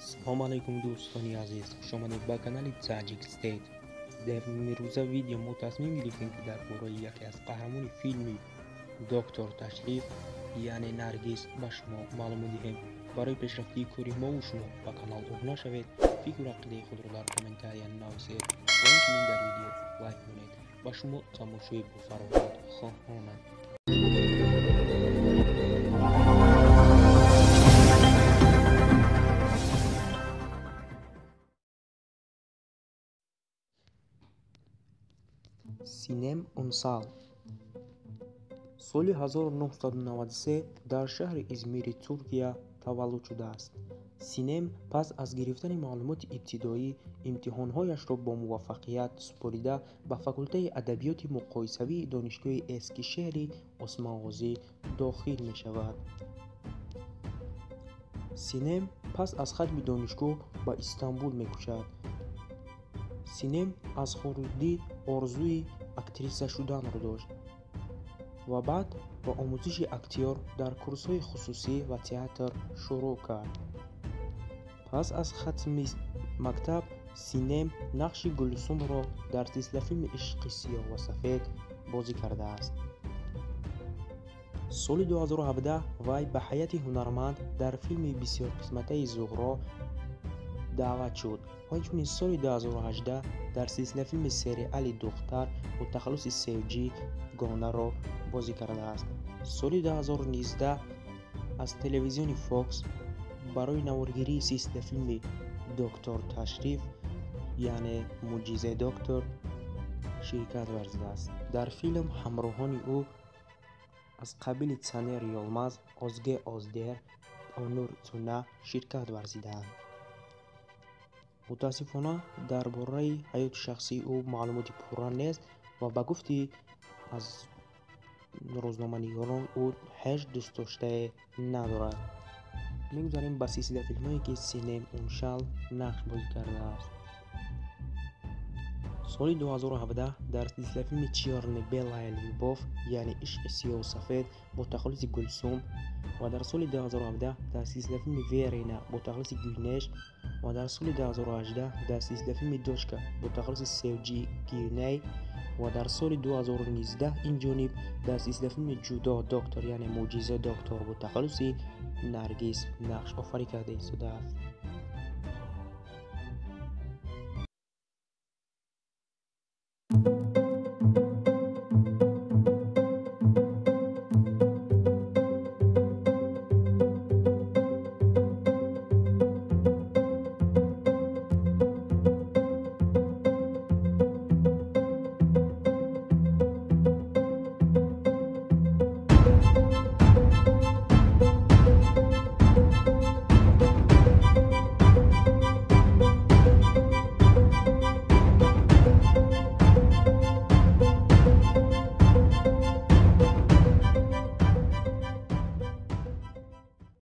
سلام علیکم دوستانی عزیز، خوش آمدید به کانال تاجیک استیت. در امروزه ویدیو ما تصمیم گرفتیم که درباره یکی از قهرمان فیلم دکتر تشریف یعنی نرگس به شما معلومات دهیم. برای پیشرفتی کاری ما و شما به کانال ابنا شوید، فکر و عقیده خود را در کامنت نویسید و همچنین در ویدیو لایک کنید. با شما تماشای با فراغت خواهانم. سینم اون سال 1993 در شهر ازمیر ترکیه تولد شده است. سینم پس از گرفتن معلومات ابتدایی امتحانهایش را با موفقیت سپریده به فاکولته ادبیات مقایسوی دانشگاه اسکشهر عثمان غازی داخل می شود. سینم پس از ختم دانشگاه به استانبول می کوشد. سینم از خردی آرزوی اکتریسه شدن را داشت و بعد با آموزش اکتیور در کورس‌های خصوصی و تئاتر شروع کرد. پس از ختم مکتب سینم نقش گلسوم را در سلسله فیلم عشق سیاه و سفید بازی کرده است. سال 2017 وی به هیئت هنرمند در فیلم بسیار قسمته زغرا دعوت شد و همچنین سال 2018 در سلسله فیلم سریال دختر با تخلص سیوجی گانه را بازی کرده است. سال 2019 از تلویزیون فوکس برای نوارگیری سلسله فیلم دکتر تشریف یعنی معجزه دکتر شرکت ورزیده است. در فیلم همراهان او از قبیل تانر یلماز، ازگه ازدر، اونور تونا شرکت ورزیدند. متاسفانه درباره حیات شخصی او معلومات پورا نیست و به گفته از روزنامه‌نگاران او هیچ دوست داشته ندارد. میگذاریم به سلسله فیلم‌هایی که سینم اونشال نقش بازی کرده است. سال 2017 در سلسله فیلم چیرنی-بیلای لیوبوف یعنی عشق سیاه و سفید با تخلص گلسوم و در سال 2017 در سلسله فیلم ویرینا با تخلص گلنش و در سال 2018 در سلسله فیلم دوشکا با تخلص سیوجی گیرنی و در سال 2019 این جانب در سلسله فیلم جدا دکتر یعنی معجزه دکتر با تخلص نرگس نقش آفرینی کرده است.